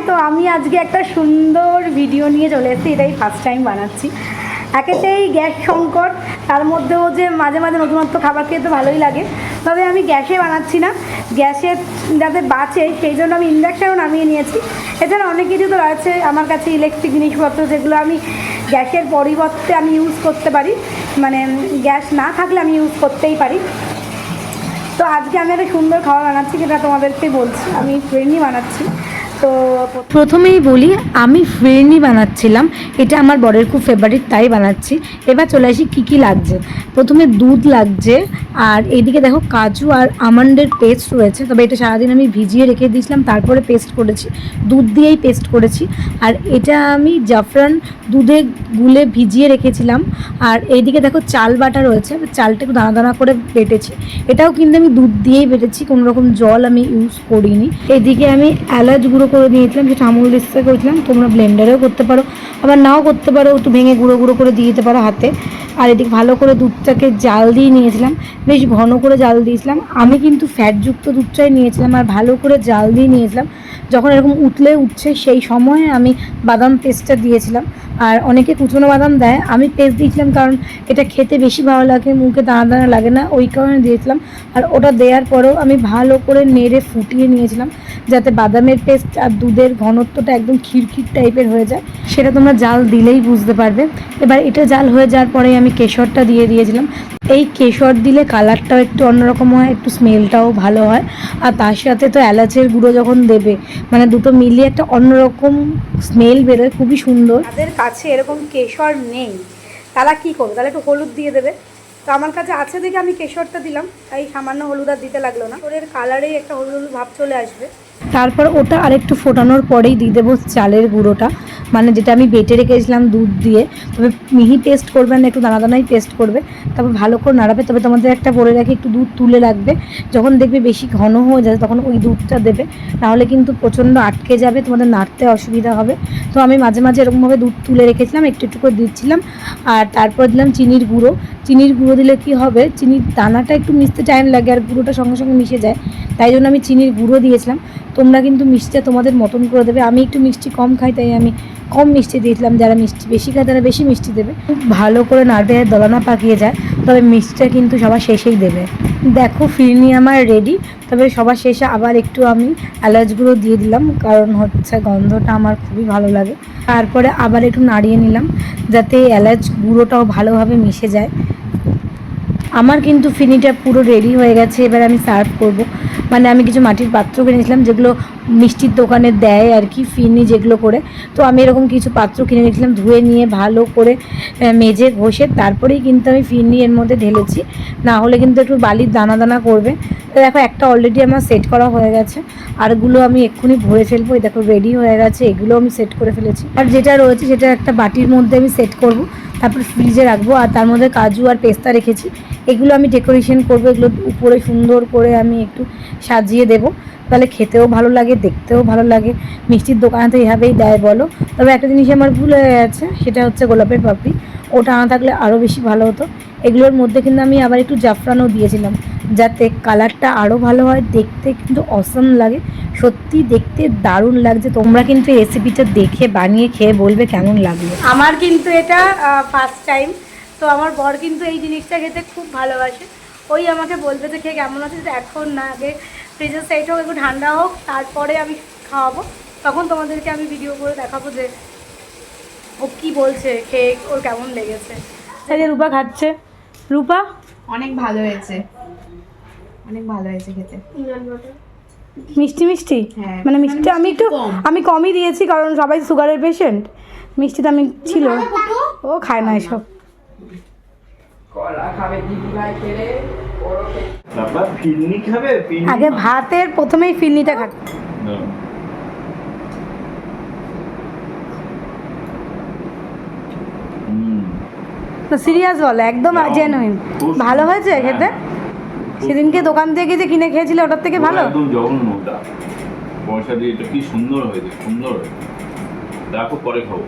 তো আমি আজকে একটা সুন্দর ভিডিও নিয়ে চলে এসেছি। এটাই ফার্স্ট টাইম বানাচ্ছি। একেতেই গ্যাস সংকট, তার মধ্যেও যে মাঝে মাঝে নতুনত্ব খাবার খেতে তো ভালোই লাগে। তবে আমি গ্যাসে বানাচ্ছি না, গ্যাসের যাতে বাঁচে সেই জন্য আমি ইন্ডাকশানও নামিয়ে নিয়েছি। এছাড়া অনেক কিছু তো রয়েছে আমার কাছে ইলেকট্রিক জিনিসপত্র, যেগুলো আমি গ্যাসের পরিবর্তে আমি ইউজ করতে পারি, মানে গ্যাস না থাকলে আমি ইউজ করতেই পারি। তো আজকে আমি একটা সুন্দর খাবার বানাচ্ছি, যেটা তোমাদেরকে বলছি। আমি ফিরনি বানাচ্ছি। তো প্রথমেই বলি, আমি ফিরনি বানাচ্ছিলাম, এটা আমার বরের খুব ফেভারিট, তাই বানাচ্ছি। এবার চলে আসি কী কী লাগছে। প্রথমে দুধ লাগছে, আর এইদিকে দেখো কাজু আর আমন্ডের পেস্ট রয়েছে। তবে এটা সারাদিন আমি ভিজিয়ে রেখে দিয়েছিলাম, তারপরে পেস্ট করেছি, দুধ দিয়েই পেস্ট করেছি। আর এটা আমি জাফরান দুধে গুলে ভিজিয়ে রেখেছিলাম। আর এইদিকে দেখো চাল বাটা রয়েছে, চালটা একটু দানা দানা করে বেটেছি। এটাও কিন্তু আমি দুধ দিয়েই বেটেছি, কোনো রকম জল আমি ইউজ করিনি। এদিকে আমি এলাচ গুঁড়ো করে নিয়েছিলাম, যেটা আমুল ডিস্টে করেছিলাম। তোমরা ব্লেন্ডারেও করতে পারো, আবার নাও করতে পারো, একটু ভেঙে গুঁড়ো গুঁড়ো করে দিয়ে দিতে পারো হাতে। আর এদিকে ভালো করে দুধটাকে জাল দিয়ে নিয়েছিলাম, বেশ ঘন করে জাল দিয়েছিলাম। আমি কিন্তু ফ্যাটযুক্ত দুধটাই নিয়েছিলাম, আর ভালো করে জাল দিয়ে নিয়েছিলাম। যখন এরকম উঠছে সেই সময়ে আমি বাদাম পেস্টটা দিয়েছিলাম। আর অনেকে কুচনো বাদাম দেয়, আমি পেস্ট দিয়েছিলাম কারণ এটা খেতে বেশি ভালো লাগে, মুখে দানা দানা লাগে না, ওই কারণে দিয়েছিলাম। আর ওটা দেওয়ার পরেও আমি ভালো করে নেড়ে ফুটিয়ে নিয়েছিলাম, যাতে বাদামের পেস্ট আর দুধের ঘনত্বটা একদম ক্ষীরক্ষীর টাইপের হয়ে যায়। সেটা তোমরা জাল দিলেই বুঝতে পারবে। এবার এটা জাল হয়ে যাওয়ার পরেই আমি কেশরটা দিয়ে দিয়েছিলাম। এই কেশর দিলে কালারটাও একটু অন্যরকম হয়, একটু স্মেলটাও ভালো হয়। আর তার সাথে তো এলাচের গুঁড়ো যখন দেবে, মানে দুটো মিলিয়ে একটা অন্যরকম স্মেল বেরোয়, খুবই সুন্দর। তাদের কাছে এরকম কেশর নেই, তারা কী করবে? তাহলে একটু হলুদ দিয়ে দেবে। তো আমার কাছে আছে দেখে আমি কেশরটা দিলাম, তাই সামান্য হলুদ আর দিতে লাগলো না। ওর কালারেই একটা হলুদ হলুদ ভাব চলে আসবে। তারপর ওটা আরেকটু ফোটানোর পরেই দিয়ে দেবো চালের গুঁড়োটা, মানে যেটা আমি বেটে রেখেছিলাম দুধ দিয়ে। তবে মিহি পেস্ট করবে না, একটু দানা দানাই পেস্ট করবে। তারপর ভালো করে নাড়াবে। তবে তোমাদের একটা বলে রাখি, একটু দুধ তুলে রাখবে। যখন দেখবে বেশি ঘন হয়ে যায় তখন ওই দুধটা দেবে, নাহলে কিন্তু প্রচণ্ড আটকে যাবে, তোমাদের নাড়তে অসুবিধা হবে। তো আমি মাঝে মাঝে এরকমভাবে দুধ তুলে রেখেছিলাম, একটু একটু করে দিচ্ছিলাম। আর তারপর দিলাম চিনির গুঁড়ো। চিনির গুঁড়ো দিলে কি হবে, চিনির দানাটা একটু মিশতে টাইম লাগে, আর গুঁড়োটা সঙ্গে সঙ্গে মিশে যায়, তাই জন্য আমি চিনির গুঁড়ো দিয়েছিলাম। তোমরা কিন্তু মিষ্টিটা তোমাদের মতন করে দেবে। আমি একটু মিষ্টি কম খাই, তাই আমি কম মিষ্টি দিয়েছিলাম। যারা মিষ্টি বেশি খায় তারা বেশি মিষ্টি দেবে। খুব ভালো করে নাড়বে, দলানা পাকিয়ে যায়। তবে মিষ্টিটা কিন্তু সবার শেষেই দেবে। দেখো ফিরনি আমার রেডি। তবে সবার শেষে আবার একটু আমি এলাচ গুঁড়ো দিয়ে দিলাম, কারণ হচ্ছে গন্ধটা আমার খুবই ভালো লাগে। তারপরে আবার একটু নাড়িয়ে নিলাম, যাতে এলাচ গুঁড়োটাও ভালোভাবে মিশে যায়। আমার কিন্তু ফিরনিটা পুরো রেডি হয়ে গেছে। এবার আমি সার্ভ করব। মানে আমি কিছু মাটির পাত্র কিনেছিলাম, যেগুলো মিষ্টির দোকানে দেয় আর কি, ফিরনি যেগুলো করে। তো আমি এরকম কিছু পাত্র কিনে রেখেছিলাম, ধুয়ে নিয়ে ভালো করে মেজে ঘষে তারপরেই কিন্তু আমি ফিরনি এর মধ্যে ঢেলেছি, না হলে কিন্তু একটু বালির দানা দানা করবে। তো দেখো একটা অলরেডি আমার সেট করা হয়ে গেছে, আরগুলো আমি এক্ষুনি ভরে ফেলবো। এই দেখো রেডি হয়ে গেছে, এগুলো আমি সেট করে ফেলেছি। আর যেটা রয়েছে সেটা একটা বাটির মধ্যে আমি সেট করব, তারপর ফ্রিজে রাখবো। আর তার মধ্যে কাজু আর পেস্তা রেখেছি, এগুলো আমি ডেকোরেশন করবো। এগুলো উপরে সুন্দর করে আমি একটু সাজিয়ে দেবো, তাহলে খেতেও ভালো লাগে, দেখতেও ভালো লাগে। মিষ্টির দোকানে তো এভাবেই দেয় বলো। তবে একটা জিনিস আমার ভুল হয়ে গেছে, সেটা হচ্ছে গোলাপের পাপড়ি। ওটা আনা থাকলে আরও বেশি ভালো হতো। এগুলোর মধ্যে কিন্তু আমি আবার একটু জাফরানও দিয়েছিলাম, যাতে কালারটা আরও ভালো হয়, দেখতে কিন্তু অসম লাগে। সত্যি দেখতে দারুণ লাগছে। তোমরা কিন্তু এই রেসিপিটা দেখে বানিয়ে খেয়ে বলবে কেমন লাগলো। আমার কিন্তু এটা ফার্স্ট টাইম। তো আমার বর কিন্তু এই জিনিসটা খেতে খুব ভালোবাসে। ওই আমাকে বলবে যে খেয়ে কেমন আছে, যে এখন না, আগে ফ্রিজের সাইড হোক, একটু ঠান্ডা হোক, তারপরে আমি খাওয়াবো। তখন তোমাদেরকে আমি ভিডিও করে দেখাবো যে ও কী বলছে, খেয়ে ওর কেমন লেগেছে। তাই যে রূপা খাচ্ছে। রূপা অনেক ভালো হয়েছে, অনেক ভালো হয়েছে খেতে। মিষ্টি মিষ্টি, হ্যাঁ, মানে মিষ্টি আমি কমই দিয়েছি, কারণ সবাই সুগারের পেশেন্ট। মিষ্টিটা আমি ছিল, ও খায় না এসব। আগে ভাতের প্রথমেই ফিরনিটা খাচ্ছে। সিরিয়াস বলো, একদম জেনুইন। ভালো হয়েছে খেতে? সেদিনকে দোকান থেকে যে কিনে খেয়েছিলে ওটার থেকে ভালো? একদম জঘন্যটা। পয়সা দিয়ে এটা কি সুন্দর হয়েছে, সুন্দর হয়েছে। দেখো পরে খাবো।